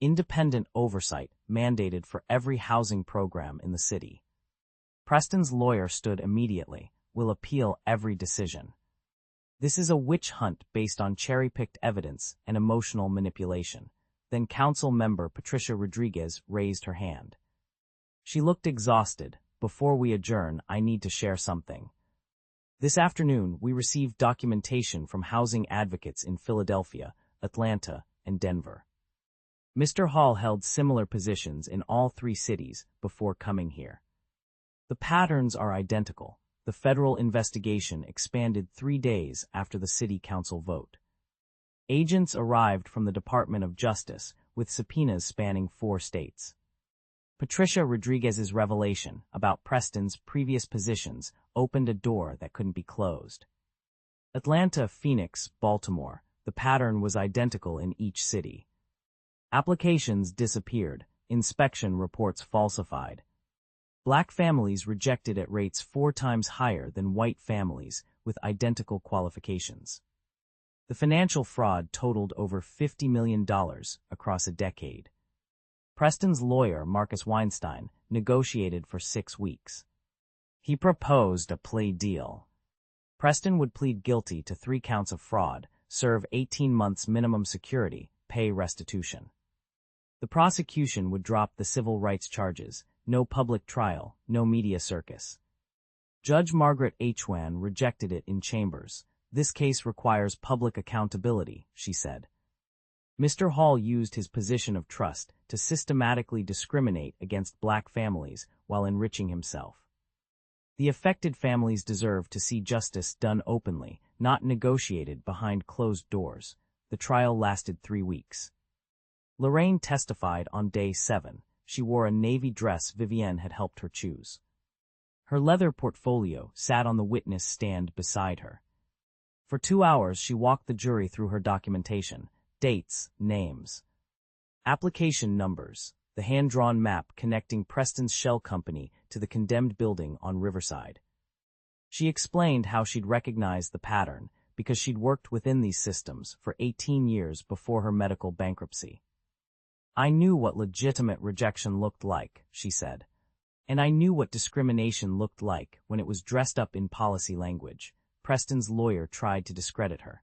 Independent oversight mandated for every housing program in the city. Preston's lawyer stood immediately, "Will appeal every decision. This is a witch hunt based on cherry-picked evidence and emotional manipulation." Then council member Patricia Rodriguez raised her hand. She looked exhausted. "Before we adjourn, I need to share something. This afternoon, we received documentation from housing advocates in Philadelphia, Atlanta, and Denver. Mr. Hall held similar positions in all 3 cities before coming here. The patterns are identical. The federal investigation expanded 3 days after the city council vote. Agents arrived from the Department of Justice with subpoenas spanning 4 states. Patricia Rodriguez's revelation about Preston's previous positions opened a door that couldn't be closed. Atlanta, Phoenix, Baltimore, the pattern was identical in each city. Applications disappeared, inspection reports falsified. Black families rejected at rates 4 times higher than white families with identical qualifications. The financial fraud totaled over $50 million across a decade. Preston's lawyer, Marcus Weinstein, negotiated for 6 weeks. He proposed a plea deal. Preston would plead guilty to 3 counts of fraud, serve 18 months minimum security, pay restitution. The prosecution would drop the civil rights charges, no public trial, no media circus. Judge Margaret Hwan rejected it in chambers. "This case requires public accountability," she said. Mr. Hall used his position of trust to systematically discriminate against black families while enriching himself. The affected families deserve to see justice done openly, not negotiated behind closed doors. The trial lasted 3 weeks. Lorraine testified on day 7. She wore a navy dress Vivienne had helped her choose. Her leather portfolio sat on the witness stand beside her. For 2 hours she walked the jury through her documentation, dates, names, application numbers, the hand-drawn map connecting Preston's shell company to the condemned building on Riverside. She explained how she'd recognized the pattern because she'd worked within these systems for 18 years before her medical bankruptcy. "I knew what legitimate rejection looked like," she said. "And I knew what discrimination looked like when it was dressed up in policy language." Preston's lawyer tried to discredit her.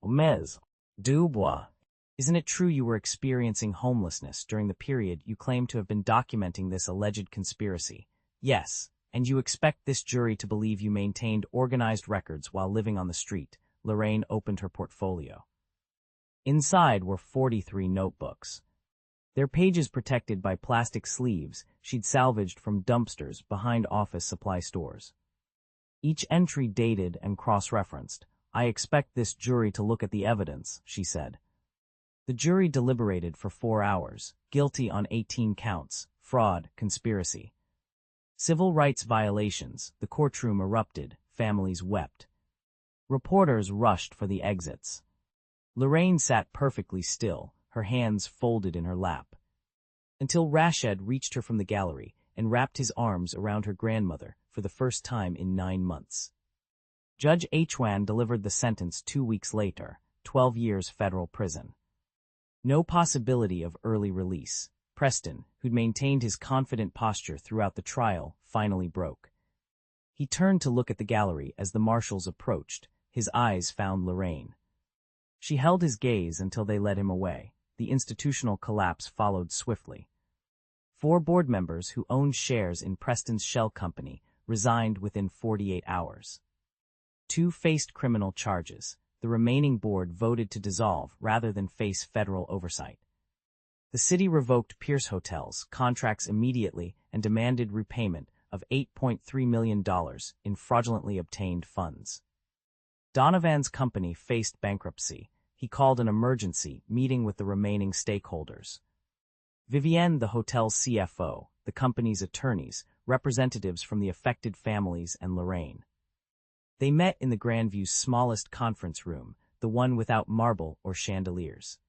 "Ms. Dubois, isn't it true you were experiencing homelessness during the period you claim to have been documenting this alleged conspiracy?" "Yes, and you expect this jury to believe you maintained organized records while living on the street." Lorraine opened her portfolio. Inside were 43 notebooks. Their pages protected by plastic sleeves she'd salvaged from dumpsters behind office supply stores. Each entry dated and cross-referenced. "I expect this jury to look at the evidence," she said. The jury deliberated for 4 hours, guilty on 18 counts, fraud, conspiracy. Civil rights violations, the courtroom erupted, families wept. Reporters rushed for the exits. Lorraine sat perfectly still, her hands folded in her lap. Until Rashid reached her from the gallery and wrapped his arms around her grandmother for the first time in 9 months. Judge Hwan delivered the sentence 2 weeks later, 12 years federal prison. No possibility of early release. Preston, who'd maintained his confident posture throughout the trial, finally broke. He turned to look at the gallery as the marshals approached. His eyes found Lorraine. She held his gaze until they led him away. The institutional collapse followed swiftly. 4 board members who owned shares in Preston's shell company resigned within 48 hours. 2 faced criminal charges. The remaining board voted to dissolve rather than face federal oversight. The city revoked Pierce Hotel's contracts immediately and demanded repayment of $8.3 million in fraudulently obtained funds. Donovan's company faced bankruptcy. He called an emergency meeting with the remaining stakeholders. Vivienne, the hotel's CFO, the company's attorneys, representatives from the affected families and Lorraine. They met in the Grandview's smallest conference room, the one without marble or chandeliers.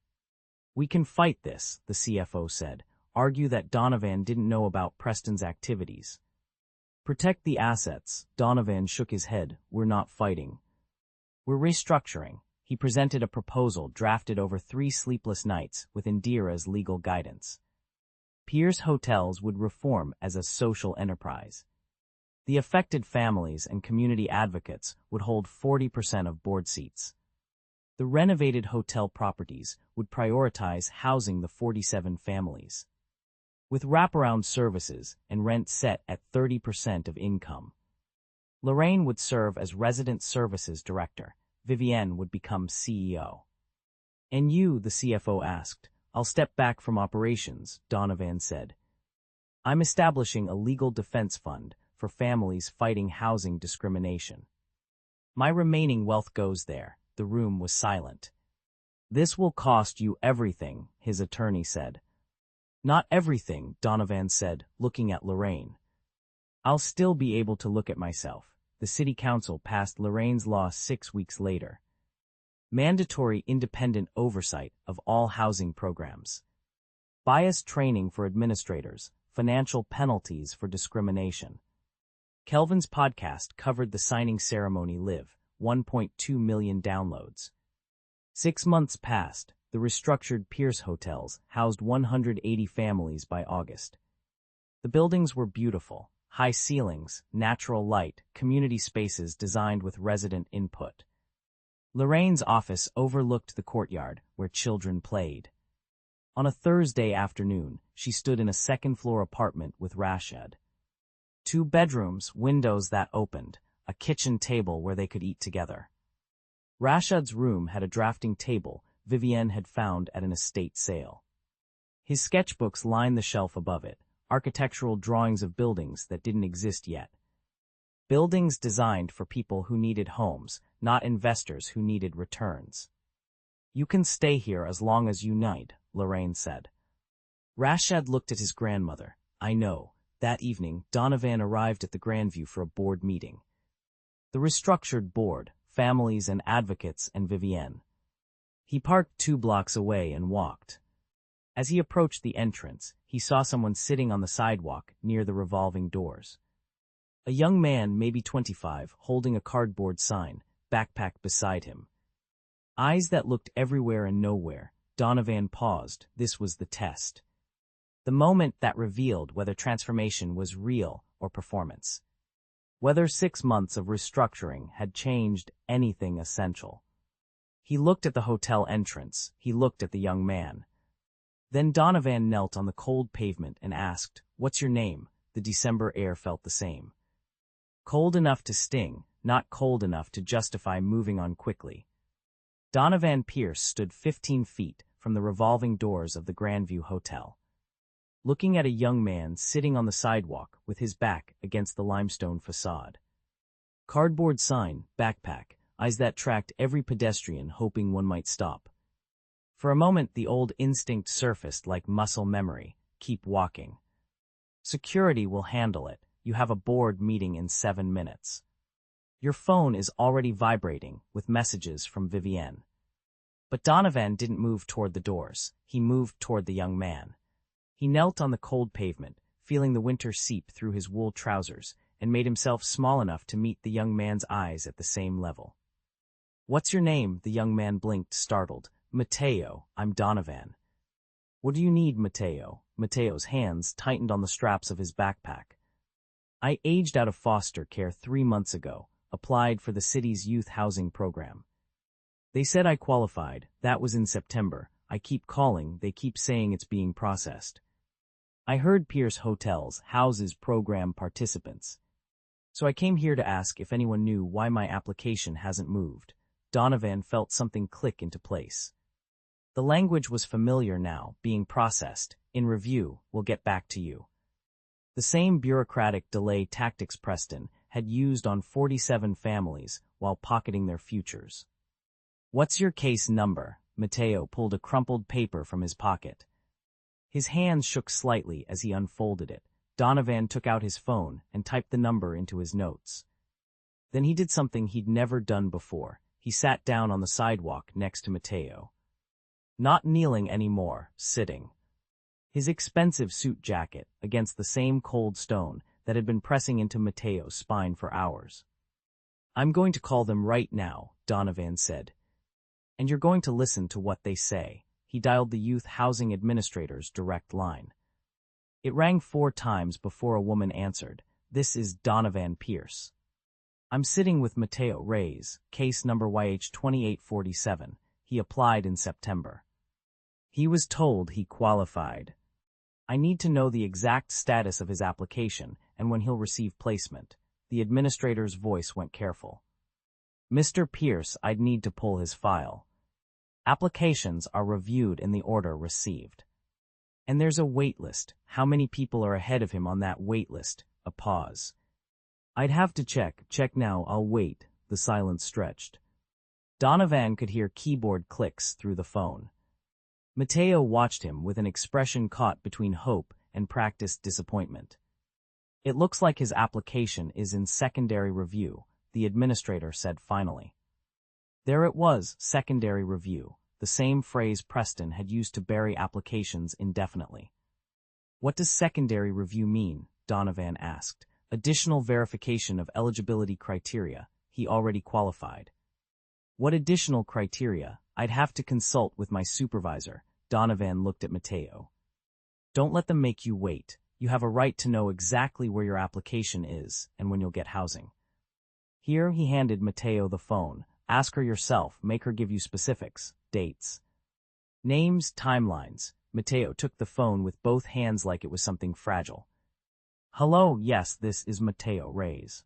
"We can fight this," the CFO said, "argue that Donovan didn't know about Preston's activities." "Protect the assets," Donovan shook his head. "We're not fighting. We're restructuring." He presented a proposal drafted over 3 sleepless nights with Indira's legal guidance. Pierce Hotels would reform as a social enterprise. The affected families and community advocates would hold 40% of board seats. The renovated hotel properties would prioritize housing the 47 families, with wraparound services and rent set at 30% of income. Lorraine would serve as resident services director. Vivienne would become CEO. "And you?" the CFO asked. "I'll step back from operations," Donovan said. "I'm establishing a legal defense fund for families fighting housing discrimination. My remaining wealth goes there." The room was silent. "This will cost you everything," his attorney said. "Not everything," Donovan said, looking at Lorraine. "I'll still be able to look at myself." The city council passed Lorraine's law 6 weeks later. Mandatory independent oversight of all housing programs. Bias training for administrators, financial penalties for discrimination. Kelvin's podcast covered the signing ceremony live, 1.2 million downloads. 6 months passed. The restructured Pierce Hotels housed 180 families by August. The buildings were beautiful. High ceilings, natural light, community spaces designed with resident input. Lorraine's office overlooked the courtyard where children played. On a Thursday afternoon, she stood in a second-floor apartment with Rashad. 2 bedrooms, windows that opened, a kitchen table where they could eat together. Rashad's room had a drafting table Vivienne had found at an estate sale. His sketchbooks lined the shelf above it, architectural drawings of buildings that didn't exist yet. Buildings designed for people who needed homes, not investors who needed returns. "You can stay here as long as you need," Lorraine said. Rashad looked at his grandmother. "I know." That evening, Donovan arrived at the Grandview for a board meeting. The restructured board, families and advocates, and Vivienne. He parked 2 blocks away and walked. As he approached the entrance, he saw someone sitting on the sidewalk near the revolving doors. A young man, maybe 25, holding a cardboard sign, backpack beside him. Eyes that looked everywhere and nowhere. Donovan paused. This was the test. The moment that revealed whether transformation was real or performance. Whether 6 months of restructuring had changed anything essential. He looked at the hotel entrance. He looked at the young man. Then Donovan knelt on the cold pavement and asked, "What's your name?" The December air felt the same. Cold enough to sting, not cold enough to justify moving on quickly. Donovan Pierce stood 15 feet from the revolving doors of the Grandview Hotel, looking at a young man sitting on the sidewalk with his back against the limestone facade. Cardboard sign, backpack, eyes that tracked every pedestrian hoping one might stop. For a moment the old instinct surfaced like muscle memory. Keep walking. Security will handle it. You have a board meeting in 7 minutes. Your phone is already vibrating with messages from Vivienne. But Donovan didn't move toward the doors. He moved toward the young man. He knelt on the cold pavement, feeling the winter seep through his wool trousers, and made himself small enough to meet the young man's eyes at the same level. "What's your name?" The young man blinked, startled. "Matteo, I'm Donovan." "What do you need, Matteo?" Matteo's hands tightened on the straps of his backpack. "I aged out of foster care 3 months ago, applied for the city's youth housing program. They said I qualified. That was in September. I keep calling. They keep saying it's being processed. I heard Pierce Hotels houses program participants. So I came here to ask if anyone knew why my application hasn't moved." Donovan felt something click into place. The language was familiar now, being processed. In review, we'll get back to you. The same bureaucratic delay tactics Preston had used on 47 families while pocketing their futures. "What's your case number?" Matteo pulled a crumpled paper from his pocket. His hands shook slightly as he unfolded it. Donovan took out his phone and typed the number into his notes. Then he did something he'd never done before. He sat down on the sidewalk next to Mateo. Not kneeling anymore, sitting. His expensive suit jacket against the same cold stone that had been pressing into Mateo's spine for hours. "I'm going to call them right now," Donovan said. "And you're going to listen to what they say." He dialed the youth housing administrator's direct line. It rang 4 times before a woman answered. "This is Donovan Pierce. I'm sitting with Mateo Reyes, case number YH2847. He applied in September. He was told he qualified. I need to know the exact status of his application and when he'll receive placement." The administrator's voice went careful. "Mr. Pierce, I'd need to pull his file. Applications are reviewed in the order received. And there's a wait list. How many people are ahead of him on that wait list?" A pause. "I'd have to check. Check now, I'll wait." The silence stretched. Donovan could hear keyboard clicks through the phone. Mateo watched him with an expression caught between hope and practiced disappointment. "It looks like his application is in secondary review," the administrator said finally. There it was, secondary review, the same phrase Preston had used to bury applications indefinitely. "What does secondary review mean?" Donovan asked. "Additional verification of eligibility criteria. He already qualified." "What additional criteria?" "I'd have to consult with my supervisor." Donovan looked at Mateo. "Don't let them make you wait. You have a right to know exactly where your application is and when you'll get housing. Here," he handed Mateo the phone. "Ask her yourself, make her give you specifics, dates, names, timelines." Mateo took the phone with both hands like it was something fragile. "Hello, yes, this is Mateo Reyes.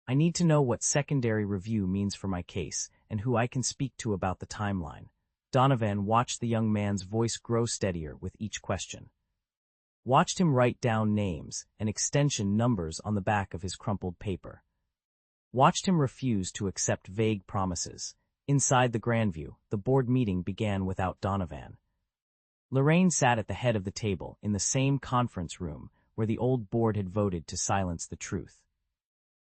I need to know what secondary review means for my case and who I can speak to about the timeline." Donovan watched the young man's voice grow steadier with each question. Watched him write down names and extension numbers on the back of his crumpled paper. Watched him refuse to accept vague promises. Inside the Grandview, the board meeting began without Donovan. Lorraine sat at the head of the table in the same conference room where the old board had voted to silence the truth.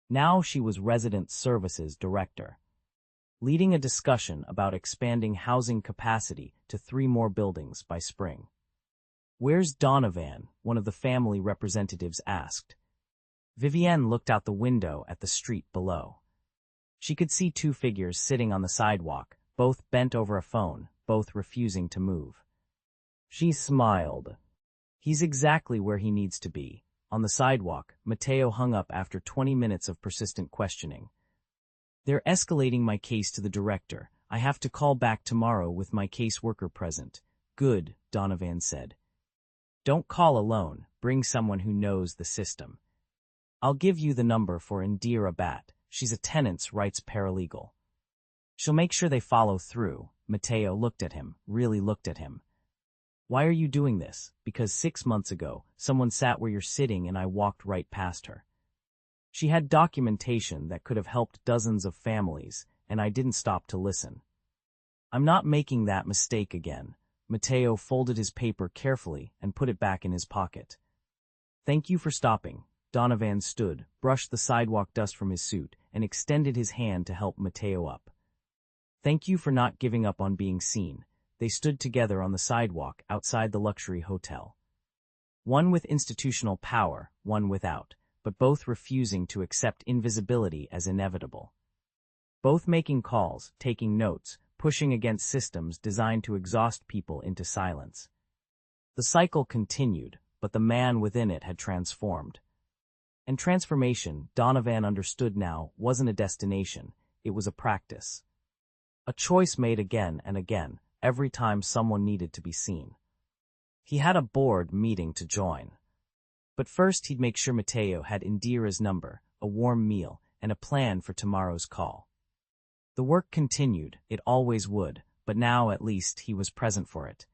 Now she was Resident Services Director, leading a discussion about expanding housing capacity to 3 more buildings by spring. "Where's Donovan?" one of the family representatives asked. Vivienne looked out the window at the street below. She could see 2 figures sitting on the sidewalk, both bent over a phone, both refusing to move. She smiled. "He's exactly where he needs to be." On the sidewalk, Mateo hung up after 20 minutes of persistent questioning. "They're escalating my case to the director. I have to call back tomorrow with my caseworker present." "Good," Donovan said. "Don't call alone. Bring someone who knows the system. I'll give you the number for Indira Bat. She's a tenants' rights paralegal. She'll make sure they follow through." Mateo looked at him, really looked at him. "Why are you doing this?" "Because 6 months ago, someone sat where you're sitting and I walked right past her. She had documentation that could have helped dozens of families, and I didn't stop to listen. I'm not making that mistake again." Mateo folded his paper carefully and put it back in his pocket. "Thank you for stopping." Donovan stood, brushed the sidewalk dust from his suit, and extended his hand to help Mateo up. "Thank you for not giving up on being seen." They stood together on the sidewalk outside the luxury hotel. One with institutional power, one without, but both refusing to accept invisibility as inevitable. Both making calls, taking notes, pushing against systems designed to exhaust people into silence. The cycle continued, but the man within it had transformed. And transformation, Donovan understood now, wasn't a destination, it was a practice. A choice made again and again, every time someone needed to be seen. He had a board meeting to join. But first he'd make sure Mateo had Indira's number, a warm meal, and a plan for tomorrow's call. The work continued, it always would, but now at least he was present for it.